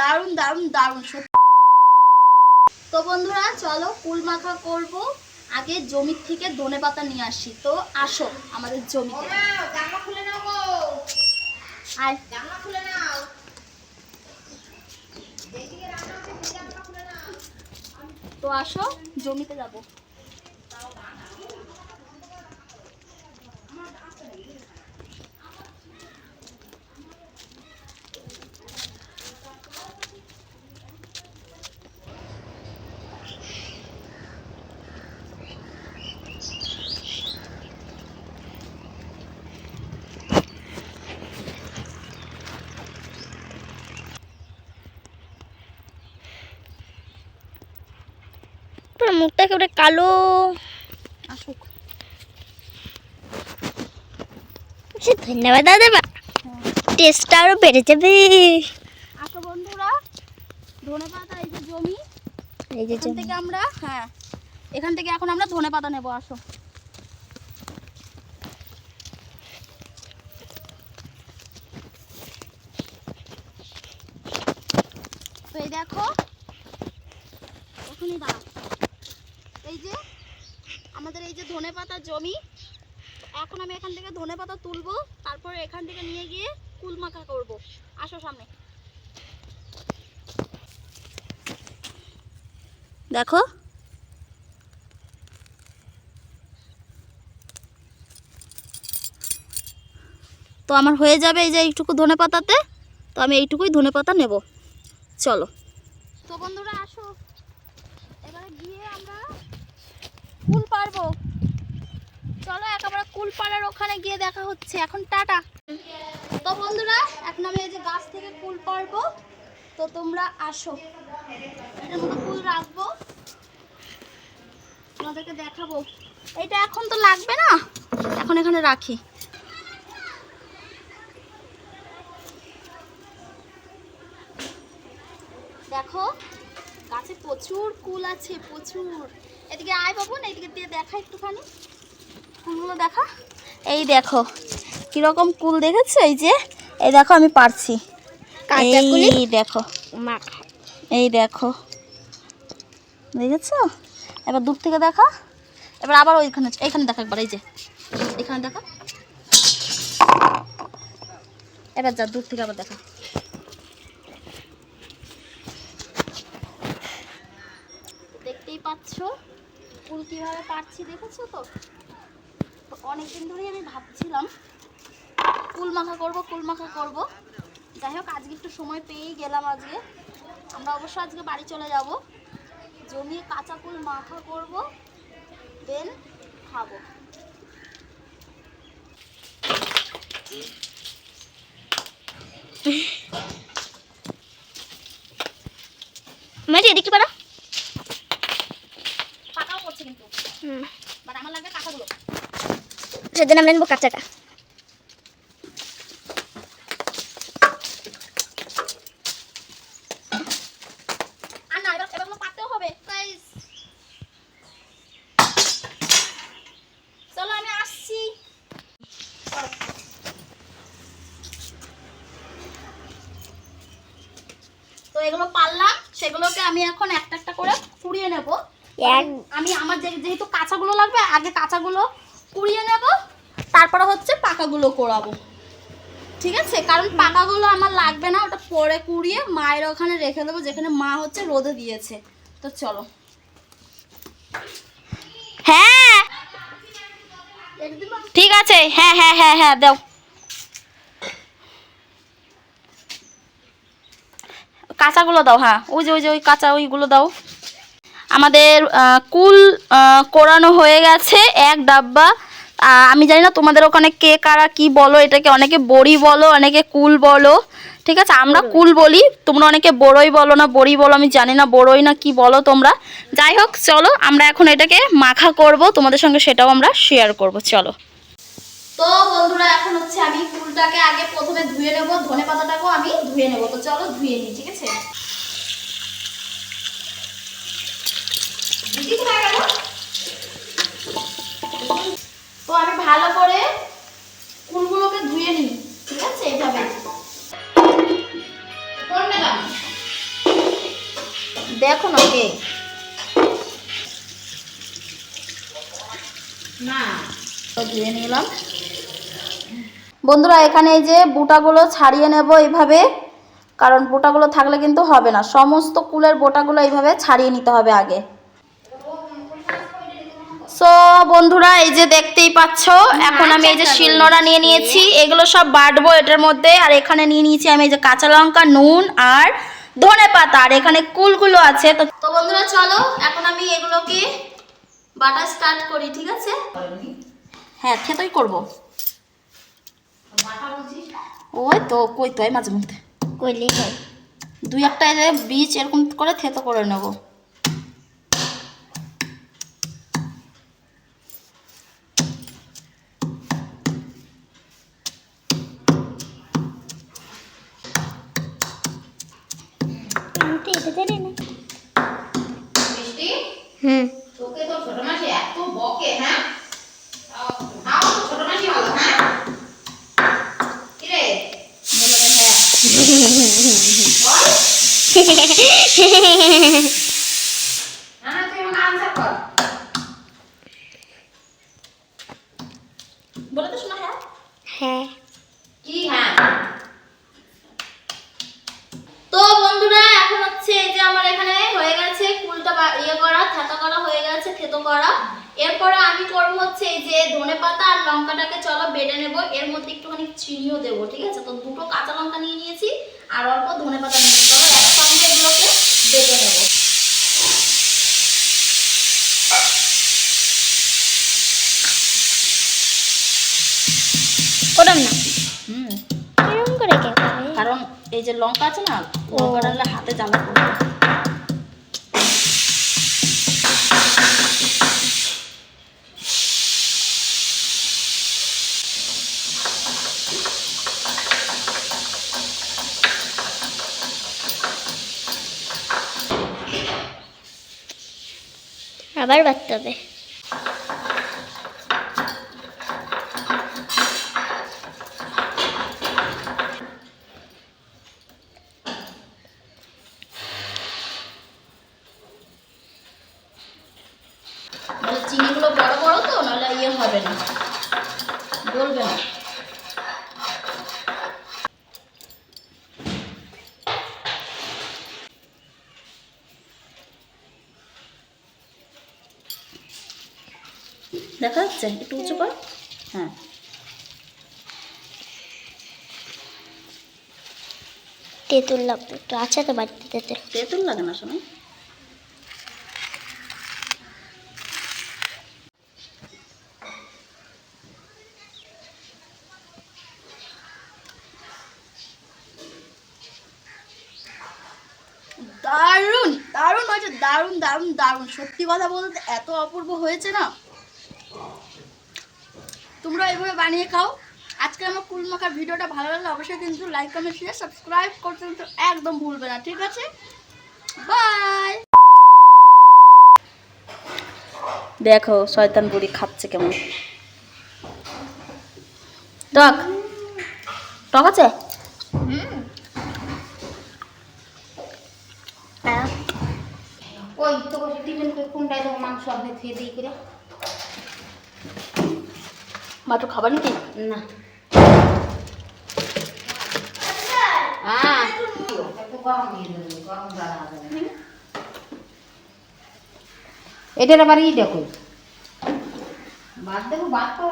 দারুণ দারুণ দারুণ। তো বন্ধুরা চলো কুল মাখা করব। আগে জমি থেকে ধনেপাতা নিয়ে আসি। তো আসো আমাদের জমিতে। জানলা খুলে নাও গো। আয় জানলা খুলে নাও। যেদিকে রান্না হচ্ছে সেই জানলা খুলে নাও। তো আসো জমিতে যাব। তোর মুখটা কেমন কালো। আসুক। ধন্যবাদ দাদা, টেস্টটা আরো বেড়ে যাবে। আসো বন্ধুরা, ধনেপাতা এই যে জমি, এই যে এখান থেকে আমরা এখান থেকে এখন আমরা ধনেপাতা নেব। আসো। তো এই দেখো, এখনই দাঁড়া। এই যে আমাদের এই যে ধনেপাতা জমি, এখন আমি এখান থেকে ধনেপাতা তুলবো, তারপর এখান থেকে নিয়ে গিয়ে কুল মাখা করব। আসো সামনে। দেখো তো আমার হয়ে যাবে এই যে এইটুকু ধনেপাতাতে। তো আমি এইটুকুই ধনেপাতা নেব। চলো। তো বন্ধুরা আসো, এবারে গিয়ে আমরা কুল পারবো। চলো একেবারে কুল পাড়ার ওখানে গিয়ে দেখা হচ্ছে। এখন টাটা। তো বন্ধুরা এখন আমি এই যে গাছ থেকে কুল পারবো। তো তোমরা আসো, এটার মধ্যে কুল রাখবো, তোমাদেরকে দেখাবো। এটা এখন তো লাগবে না, এখন এখানে রাখি। দেখো গাছে প্রচুর কুল আছে, প্রচুর। এদিকে আয় বাবু, না এদিকে দিয়ে দেখা একটুখানি কুলগুলো দেখা। এই দেখো কিরকম কুল দেখেছো? এই যে এই দেখো আমি পারছি। এই দেখো এই দেখো, দেখেছো? এবার দূর থেকে দেখা, এবার আবার ওইখানে এইখানে দেখা একবার। এই যে এখানে দেখা, এবার যা দূর থেকে আবার দেখা। দেখতেই পাচ্ছ কুল কিভাবে পারছি, দেখেছো তো? অনেকদিন ধরেই আমি ভাবছিলাম কুল মাখা করব, কুল মাখা করব। যাই হোক আজকে একটু সময় পেয়েই গেলাম। আজকে আমরা অবশ্য আজকে বাড়ি চলে যাব, জমিয়ে কাঁচা কুল মাখা করব, দেন খাবো। মাঝে এদিকে পারো। পাকাও করছে কিন্তু, বাট আমার লাগবে কাঁচাগুলো। সেদিন আমরা নেবো কাঁচাটা। আর না, এবার পাকতেও হবে। চলো আমি আসছি। তো এগুলো পারলাম, সেগুলোকে আমি এখন একটা একটা করে কুড়িয়ে নেব। আমি আমার যেহেতু কাঁচাগুলো লাগবে, আগে কাঁচাগুলো কুড়িয়ে নেব, তারপরে হচ্ছে পাকাগুলো করাবো। ঠিক আছে? কারণ পাকাগুলো আমার লাগবে না, ওটা পরে কুড়িয়ে মায়ের ওখানে রেখে দেবো, যেখানে মা হচ্ছে রোদে দিয়েছে। তো চলো। হ্যাঁ ঠিক আছে, হ্যাঁ হ্যাঁ হ্যাঁ হ্যাঁ দাও। কাঁচাগুলো দাও। হ্যাঁ ওই যে ওই কাঁচা ওইগুলো দাও। আমাদের কুল কোরানো হয়ে গেছে এক ডাব্বা। আমি জানি না তোমাদের ওখানে কে কারা কি বলো এটাকে, অনেকে বড়ি বলো, অনেকে কুল বলো। ঠিক আছে, আমরা কুল বলি, তোমরা অনেকে বড়ই বলো না বড়ি বলো, আমি জানি না বড়ই না কি বলো তোমরা। যাই হোক চলো আমরা এখন এটাকে মাখা করব, তোমাদের সঙ্গে সেটাও আমরা শেয়ার করব। চলো। তো বন্ধুরা এখন হচ্ছে আমি কুলটাকে আগে প্রথমে ধুয়ে নেব, ধনেপাতাটাকেও আমি ধুয়ে নেব। তো চলো ধুয়ে নিই। ঠিক আছে, তো আমি ভালো করে কুলগুলোকে ধুয়ে নিই। ঠিক আছে, এইভাবে কোন দেখো না কে না ধুয়ে নিলাম। বন্ধুরা এখানে এই যে বোটাগুলো ছাড়িয়ে নেব এইভাবে, কারণ বোটাগুলো থাকলে কিন্তু হবে না। সমস্ত কুলের বোটাগুলো এইভাবে ছাড়িয়ে নিতে হবে আগে। সো বন্ধুরা এই যে দেখতেই পাচ্ছ, এখন আমি এই যে শিলনোড়া নিয়ে নিয়েছি, এগুলো সব বাটবো এটার মধ্যে। আর এখানে নিয়ে নিয়েছি আমি এই যে কাঁচা লঙ্কা, নুন আর ধনে পাতা, আর এখানে কুলগুলো আছে। তো বন্ধুরা চলো এখন আমি এগুলোকে বাটা স্টার্ট করি, ঠিক আছে? হ্যাঁ থেতোই করবো। ওই তো কই তো মাঝে মধ্যে কইলেই হয়। দুই একটা এই যে বীজ এরকম করে থেতো করে নেব। এটা জানি না। মিষ্টি হুম তোকে তো ছোট মাসি এত বকে, হ্যাঁ তাও তো ছোট মাসি ভালো, হ্যাঁ কি রে বলো রে, হ্যাঁ বল। না না তুই আমাকে আনসার কর। বলে তো শোনা। হ্যাঁ হ্যাঁ কি হ্যাঁ? তো বন্ধুরা এখন হচ্ছে এই যে আমার এখানে হয়ে গেছে কুলটা ইয়ে করা, থেতো করা হয়ে গেছে, থেতো করা। এরপরে আমি করব হচ্ছে এই যে ধনেপাতা আর লঙ্কাটাকে চলো বেটে নেব। এর মধ্যে একটুখানি চিনিও দেবো, ঠিক আছে? তো দুটো কাঁচা লঙ্কা নিয়ে নিয়েছি আর অল্প ধনেপাতা নিয়ে নিয়েছি। চলো একসঙ্গে এগুলোকে বেটে নেব। ওরম না, হুম, এরকম করে কে করে? কারণ এই যে লঙ্কা আছে না, লঙ্কাটা হলে হাতে জ্বালা করবে। আবার বাটতে হবে। নাহলে চিনিগুলো বড় বড় তো, নাহলে ইয়ে হবে না, গলবে না। দেখা যাচ্ছে? একটু উঁচু কর। হ্যাঁ তেঁতুল লাগবে একটু, আছে তো বাড়িতে তেঁতুল। তেঁতুল লাগে না শোনো। দারুণ দারুণ হয়েছে, দারুণ দারুণ দারুণ। সত্যি কথা বলতে এত অপূর্ব হয়েছে না, তোমরা এইভাবে বানিয়ে খাও। আজকে আমার কুল মাখার ভিডিওটা ভালো লাগলে অবশ্যই কিন্তু লাইক কমেন্ট শেয়ার সাবস্ক্রাইব করতে কিন্তু একদম ভুলবে না, ঠিক আছে? বাই। দেখো শয়তান বুড়ি খাচ্ছে কেমন। টক টক আছে। ওই তো টিফিন করে কোনটায় তো মাংস আপনি খেয়ে দিই করে মাত্র খাবার নাকি না। হ্যাঁ এটার আবার ই দেখো বাদ দেবো, বাদ তো